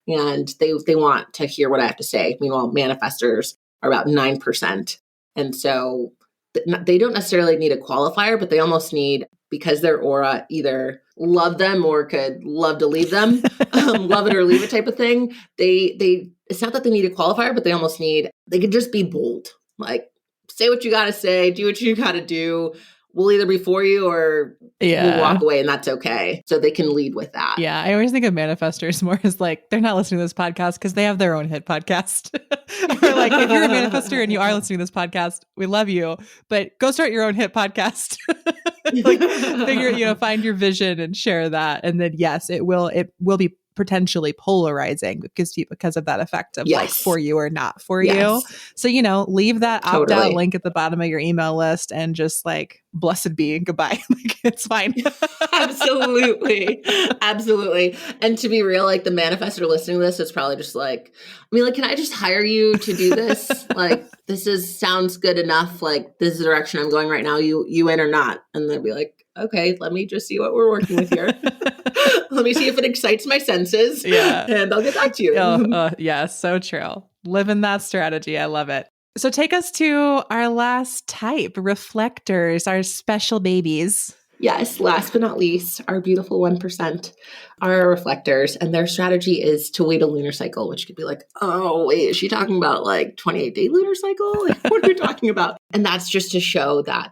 and they want to hear what I have to say. Meanwhile, manifestors are about 9%. And so they don't necessarily need a qualifier, but they almost need, because their aura either love them or could love to leave them, love it or leave it type of thing. It's not that they need a qualifier, but they could just be bold. Like, say what you got to say, do what you got to do. We'll either be for you or we'll walk away, and that's okay. So they can lead with that. Yeah. I always think of manifestors more as like, they're not listening to this podcast because they have their own hit podcast. Or like, if you're a manifestor and you are listening to this podcast, we love you, but go start your own hit podcast. Find your vision and share that. And then yes, it will be potentially polarizing because of that effect of like for you or not for you. So, leave that opt-out link at the bottom of your email list and just like, blessed be and goodbye. Like, it's fine. Absolutely. Absolutely. And to be real, like the manifestor listening to this is probably just like, can I just hire you to do this? Like, sounds good enough. Like, this is the direction I'm going right now. You in or not? And they'll be like, okay, let me just see what we're working with here. Let me see if it excites my senses. Yeah. And I'll get back to you. Yeah, so true. Live in that strategy. I love it. So take us to our last type, reflectors, our special babies. Yes, last but not least, our beautiful 1% are reflectors, and their strategy is to wait a lunar cycle, which could be like, oh, wait, is she talking about like 28-day lunar cycle? Like, what are we talking about? And that's just to show that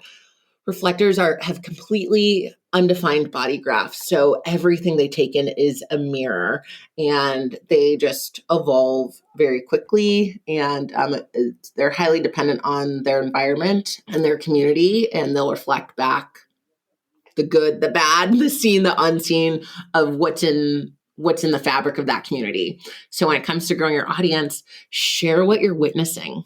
reflectors have completely undefined body graphs. So everything they take in is a mirror, and they just evolve very quickly. And they're highly dependent on their environment and their community, and they'll reflect back the good, the bad, the seen, the unseen of what's in the fabric of that community. So when it comes to growing your audience, share what you're witnessing.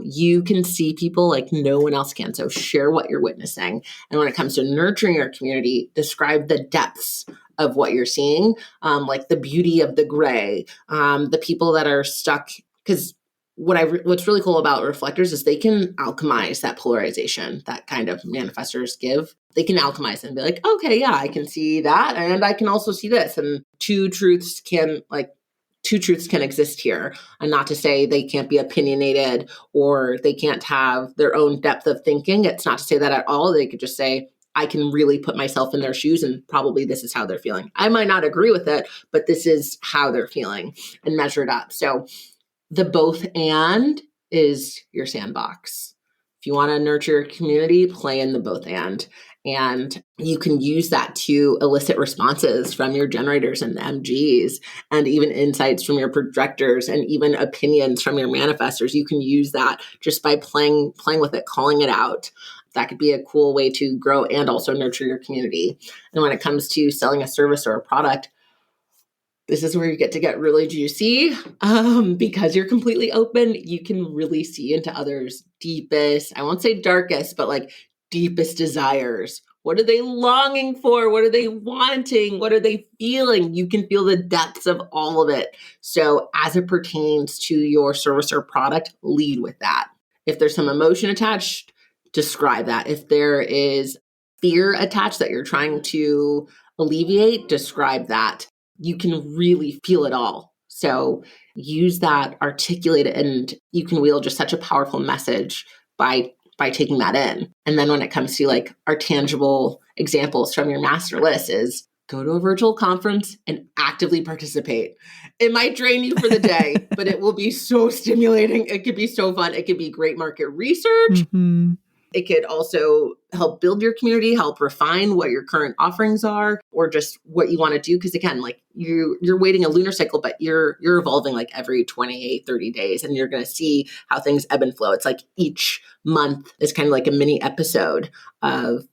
You can see people like no one else can. So share what you're witnessing. And when it comes to nurturing your community, describe the depths of what you're seeing, like the beauty of the gray, the people that are stuck. Because what's really cool about reflectors is they can alchemize that polarization that kind of manifestors give. They can alchemize and be like, okay, yeah, I can see that. And I can also see this. And two truths can exist here. And not to say they can't be opinionated or they can't have their own depth of thinking. It's not to say that at all. They could just say, I can really put myself in their shoes and probably this is how they're feeling. I might not agree with it, but this is how they're feeling and measure it up. So the both and is your sandbox. If you want to nurture your community, play in the both and you can use that to elicit responses from your generators and MGs and even insights from your projectors and even opinions from your manifestors. You can use that just by playing with it, calling it out. That could be a cool way to grow and also nurture your community. And when it comes to selling a service or a product, this is where you get really juicy because you're completely open. You can really see into others' deepest, I won't say darkest, but like deepest desires. What are they longing for? What are they wanting? What are they feeling? You can feel the depths of all of it. So as it pertains to your service or product, lead with that. If there's some emotion attached, describe that. If there is fear attached that you're trying to alleviate, describe that. You can really feel it all. So use that, articulate it, and you can wield just such a powerful message by taking that in. And then when it comes to like our tangible examples from your master list is go to a virtual conference and actively participate. It might drain you for the day, but it will be so stimulating. It could be so fun. It could be great market research. Mm-hmm. It could also help build your community, help refine what your current offerings are, or just what you want to do. Because again, like you're waiting a lunar cycle, but you're evolving like every 28, 30 days, and you're going to see how things ebb and flow. It's like each month is kind of like a mini episode of,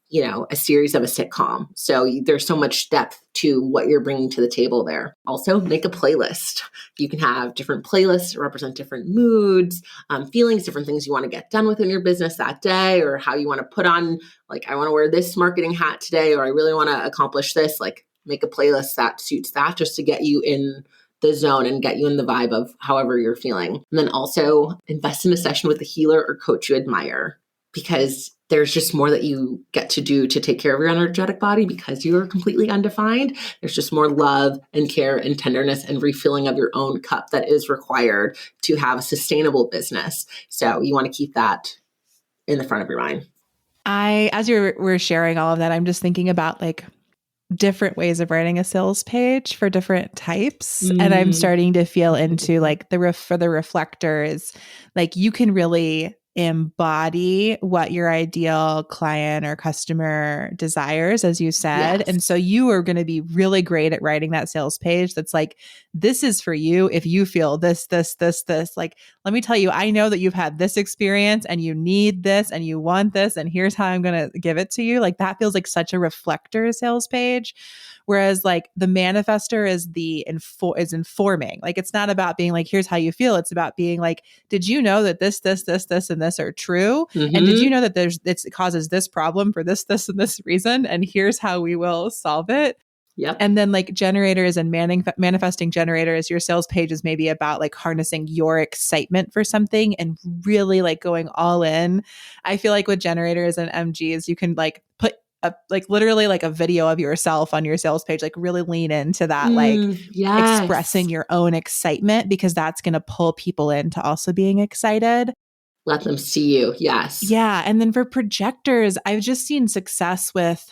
a series of a sitcom. So there's so much depth to what you're bringing to the table there. Also, make a playlist. You can have different playlists that represent different moods, feelings, different things you want to get done within your business that day, or how you want to put on, like, I want to wear this marketing hat today, or I really want to accomplish this. Like, make a playlist that suits that, just to get you in the zone and get you in the vibe of however you're feeling. And then also invest in a session with a healer or coach you admire, because there's just more that you get to do to take care of your energetic body because you are completely undefined. There's just more love and care and tenderness and refilling of your own cup that is required to have a sustainable business. So you want to keep that in the front of your mind. As we're sharing all of that, I'm just thinking about like different ways of writing a sales page for different types. And I'm starting to feel into like for the reflectors, like you can really embody what your ideal client or customer desires, as you said. Yes. And so you are going to be really great at writing that sales page that's like, this is for you if you feel this. Like, let me tell you, I know that you've had this experience and you need this and you want this, and here's how I'm going to give it to you. Like, that feels like such a reflector sales page. Whereas like the manifester is is informing. Like, it's not about being like, here's how you feel. It's about being like, did you know that this, and this are true? Mm-hmm. And did you know that it causes this problem for this, and this reason? And here's how we will solve it. Yep. And then like generators and manifesting generators, your sales page is maybe about like harnessing your excitement for something and really like going all in. I feel like with generators and MGs, you can like put literally like a video of yourself on your sales page, like really lean into that, yes. expressing your own excitement, because that's going to pull people into also being excited. Let them see you. Yes. Yeah. And then for projectors, I've just seen success with,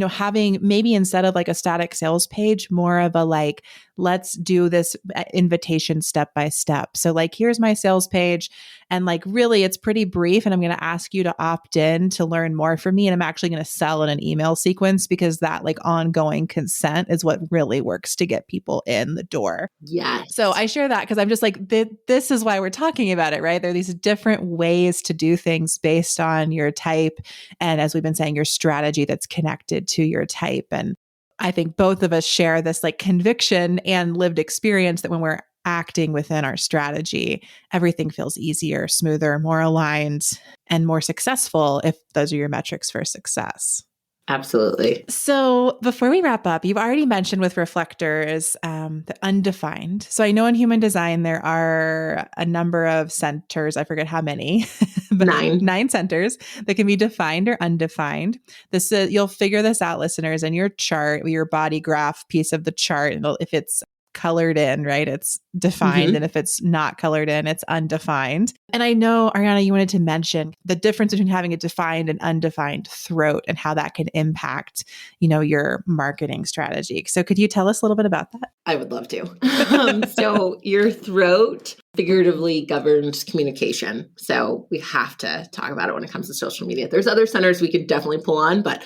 having maybe instead of like a static sales page, more of a like, let's do this invitation step by step. So like, here's my sales page. And like, really, it's pretty brief. And I'm going to ask you to opt in to learn more from me. And I'm actually going to sell in an email sequence, because that like ongoing consent is what really works to get people in the door. Yes. So I share that because I'm just like, this is why we're talking about it, right? There are these different ways to do things based on your type. And as we've been saying, your strategy that's connected to your type. And I think both of us share this like conviction and lived experience that when we're acting within our strategy, everything feels easier, smoother, more aligned, and more successful if those are your metrics for success. Absolutely. So before we wrap up, you've already mentioned with reflectors, the undefined. So I know in human design, there are a number of centers. I forget how many, but 9 centers that can be defined or undefined. You'll figure this out, listeners, in your chart, your body graph piece of the chart. And if it's colored in, right, it's defined. Mm-hmm. And if it's not colored in, it's undefined. And I know, Arianna, you wanted to mention the difference between having a defined and undefined throat and how that can impact, your marketing strategy. So could you tell us a little bit about that? I would love to. So your throat figuratively governs communication. So we have to talk about it when it comes to social media. There's other centers we could definitely pull on, but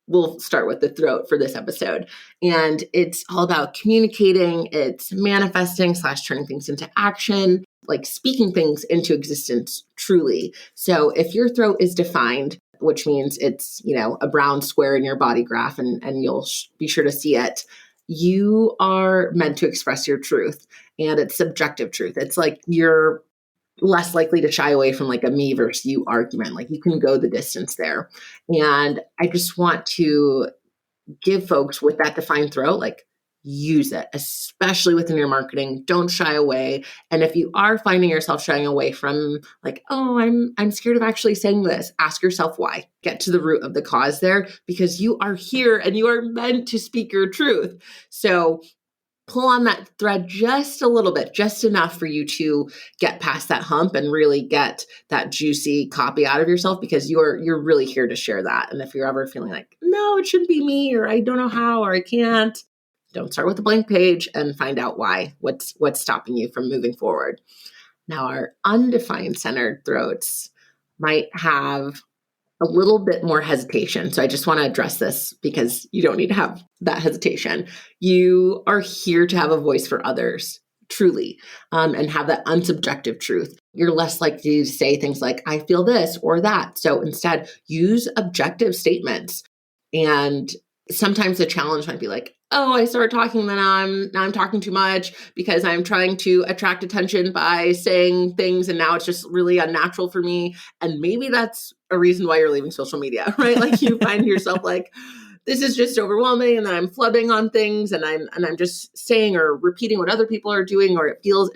we'll start with the throat for this episode. And it's all about communicating. It's manifesting / turning things into action, like speaking things into existence truly. So if your throat is defined, which means it's, a brown square in your body graph, and you'll be sure to see it, you are meant to express your truth. And it's subjective truth. It's like you're less likely to shy away from like a me versus you argument. Like you can go the distance there. And I just want to give folks with that defined throat, like use it, especially within your marketing. Don't shy away. And if you are finding yourself shying away from like, oh, I'm scared of actually saying this, ask yourself why. Get to the root of the cause there, because you are here and you are meant to speak your truth. So pull on that thread just a little bit, just enough for you to get past that hump and really get that juicy copy out of yourself, because you're really here to share that. And if you're ever feeling like, no, it shouldn't be me, or I don't know how, or I can't, don't start with a blank page and find out why, what's stopping you from moving forward. Now, our undefined centered throats might have a little bit more hesitation. So I just want to address this because you don't need to have that hesitation. You are here to have a voice for others, truly, and have that unsubjective truth. You're less likely to say things like, I feel this or that. So instead, use objective statements. And sometimes the challenge might be like, oh, I started talking, then I'm talking too much because I'm trying to attract attention by saying things, and now it's just really unnatural for me. And maybe that's a reason why you're leaving social media, right? Like you find yourself like, this is just overwhelming, and then I'm flubbing on things, and I'm just saying or repeating what other people are doing, or it feels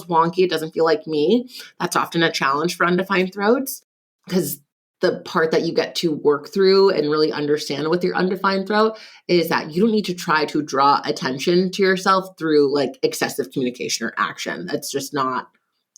wonky. It doesn't feel like me. That's often a challenge for undefined throats, because the part that you get to work through and really understand with your undefined throat is that you don't need to try to draw attention to yourself through like excessive communication or action. That's not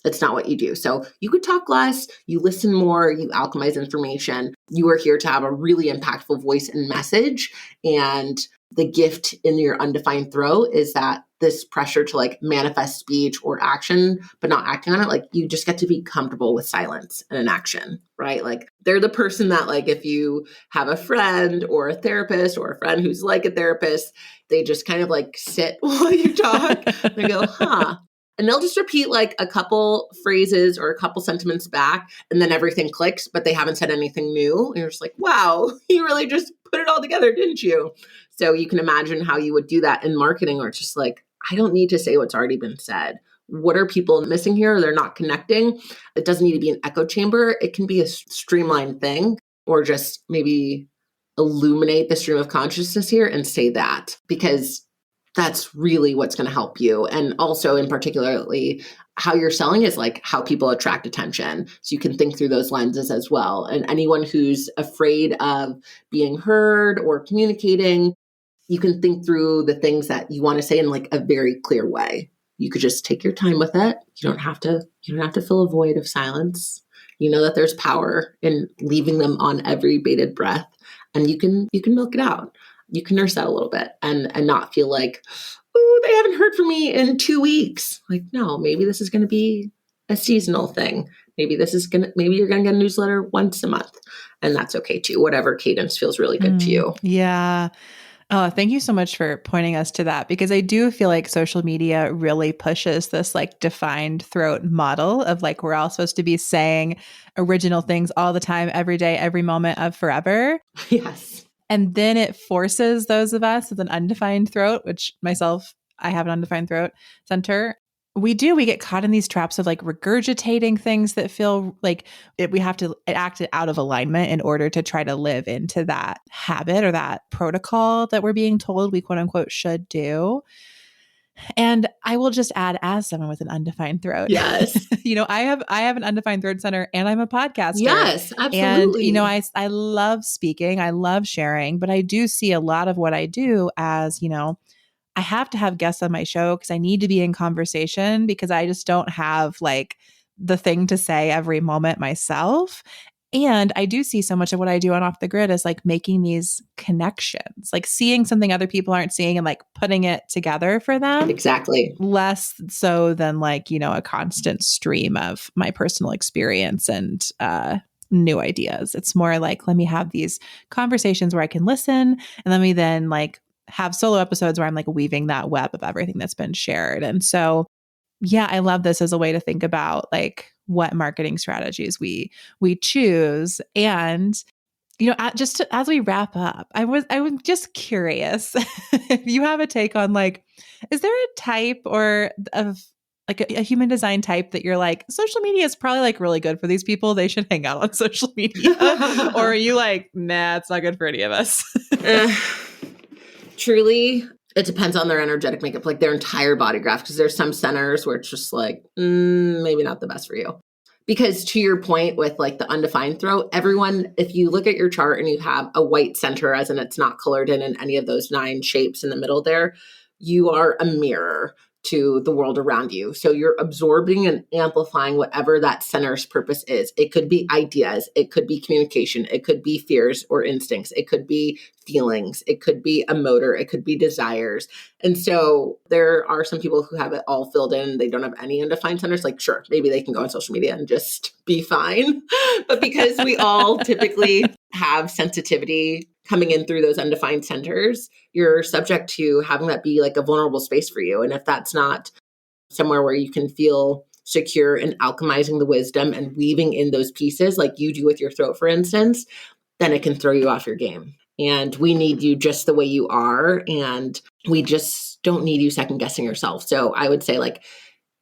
what you do. So you could talk less, you listen more, you alchemize information. You are here to have a really impactful voice and message. And the gift in your undefined throat is that this pressure to like manifest speech or action, but not acting on it, like you just get to be comfortable with silence and inaction, right? Like they're the person that like, if you have a friend or a therapist or a friend who's like a therapist, they just kind of like sit while you talk. They go, huh. And they'll just repeat like a couple phrases or a couple sentiments back, and then everything clicks, but they haven't said anything new. And you're just like, wow, you really just put it all together, didn't you? So you can imagine how you would do that in marketing, or it's just like, I don't need to say what's already been said. What are people missing here? Or they're not connecting. It doesn't need to be an echo chamber. It can be a streamlined thing, or just maybe illuminate the stream of consciousness here and say that, because that's really what's going to help you. And also in particularly how you're selling is like how people attract attention. So you can think through those lenses as well. And anyone who's afraid of being heard or communicating, you can think through the things that you want to say in like a very clear way. You could just take your time with it. You don't have to fill a void of silence. You know that there's power in leaving them on every bated breath, and you can milk it out. You can nurse that a little bit and not feel like, oh, they haven't heard from me in 2 weeks. Like, no, maybe this is going to be a seasonal thing. Maybe you're going to get a newsletter once a month, and that's okay too. Whatever cadence feels really good to you. Yeah. Oh, thank you so much for pointing us to that, because I do feel like social media really pushes this like defined throat model of like, we're all supposed to be saying original things all the time, every day, every moment of forever. Yes. And then it forces those of us with an undefined throat, which myself, I have an undefined throat center. We get caught in these traps of like regurgitating things that feel like we have to act out of alignment in order to try to live into that habit or that protocol that we're being told we quote unquote should do. And I will just add, as someone with an undefined throat, yes, I have an undefined throat center, and I'm a podcaster. Yes, absolutely. And I love speaking, I love sharing, but I do see a lot of what I do as, I have to have guests on my show because I need to be in conversation, because I just don't have like the thing to say every moment myself. And I do see so much of what I do on Off the Grid is like making these connections, like seeing something other people aren't seeing and like putting it together for them. Exactly. Less so than like, a constant stream of my personal experience and new ideas. It's more like, let me have these conversations where I can listen, and let me then like have solo episodes where I'm like weaving that web of everything that's been shared. And so, yeah, I love this as a way to think about like what marketing strategies we choose. And as we wrap up, I was just curious if you have a take on like, is there a type or of like a human design type that you're like, social media is probably like really good for these people, they should hang out on social media? Or are you like, nah, it's not good for any of us? Truly, it depends on their energetic makeup, like their entire body graph, because there's some centers where it's just like, maybe not the best for you. Because to your point with like the undefined throat, everyone, if you look at your chart and you have a white center, as in it's not colored in any of those 9 shapes in the middle there, you are a mirror to the world around you. So you're absorbing and amplifying whatever that center's purpose is. It could be ideas, it could be communication, it could be fears or instincts, it could be feelings, it could be a motor, it could be desires. And so there are some people who have it all filled in. They don't have any undefined centers. Like, sure, maybe they can go on social media and just be fine. But because we all typically have sensitivity coming in through those undefined centers, you're subject to having that be like a vulnerable space for you. And if that's not somewhere where you can feel secure in alchemizing the wisdom and weaving in those pieces like you do with your throat, for instance, then it can throw you off your game. And we need you just the way you are. And we just don't need you second guessing yourself. So I would say, like,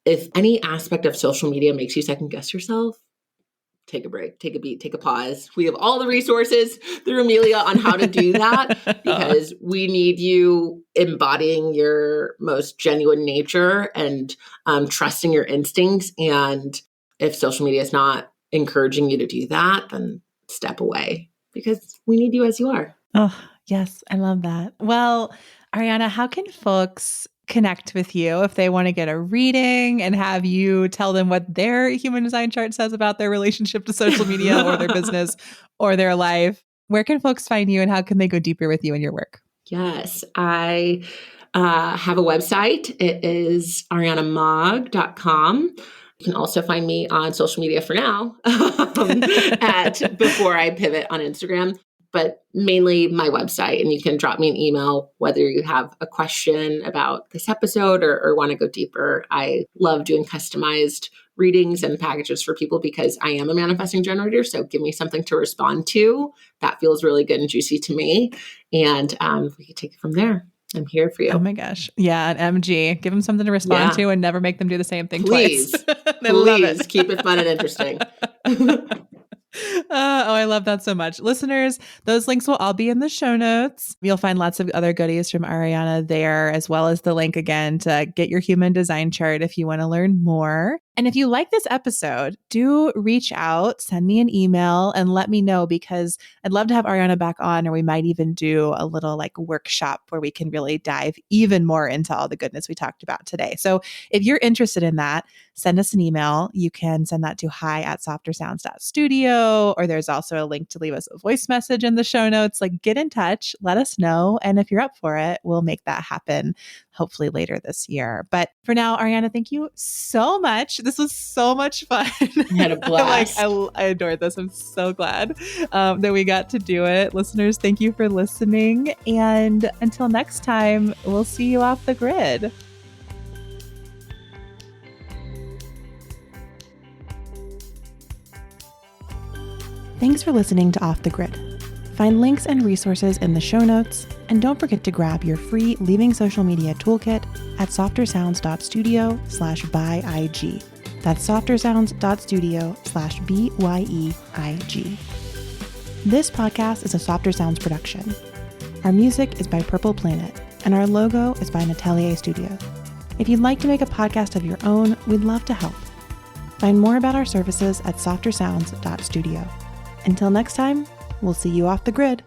if any aspect of social media makes you second guess yourself, take a break, take a beat, take a pause. We have all the resources through Amelia on how to do that, because we need you embodying your most genuine nature and trusting your instincts. And if social media is not encouraging you to do that, then step away, because we need you as you are. Oh, yes. I love that. Well, Arianna, how can folks connect with you if they want to get a reading and have you tell them what their human design chart says about their relationship to social media or their business or their life? Where can folks find you and how can they go deeper with you in your work? Yes, I have a website. It is ariannamaag.com. You can also find me on social media for now at Before I Pivot on Instagram, but mainly my website. And you can drop me an email whether you have a question about this episode or want to go deeper. I love doing customized readings and packages for people because I am a manifesting generator. So give me something to respond to. That feels really good and juicy to me. And we can take it from there. I'm here for you. Oh my gosh. Yeah. An MG. Give them something to respond to and never make them do the same thing twice. Please keep it fun and interesting. I love that so much. Listeners, those links will all be in the show notes. You'll find lots of other goodies from Arianna there, as well as the link again to get your human design chart if you want to learn more. And if you like this episode, do reach out, send me an email and let me know, because I'd love to have Arianna back on, or we might even do a little like workshop where we can really dive even more into all the goodness we talked about today. So if you're interested in that, send us an email. You can send that to hi@softersounds.studio, or there's also a link to leave us a voice message in the show notes. Like, get in touch, let us know. And if you're up for it, we'll make that happen hopefully later this year. But for now, Arianna, thank you so much. This was so much fun. I had a blast. I adored this. I'm so glad that we got to do it. Listeners, thank you for listening. And until next time, we'll see you off the grid. Thanks for listening to Off the Grid. Find links and resources in the show notes, and don't forget to grab your free Leaving Social Media Toolkit at softersounds.studio/byeig. That's softersounds.studio/byeig. This podcast is a Softer Sounds production. Our music is by Purple Planet, and our logo is by Natelier Studios. If you'd like to make a podcast of your own, we'd love to help. Find more about our services at softersounds.studio. Until next time, we'll see you off the grid.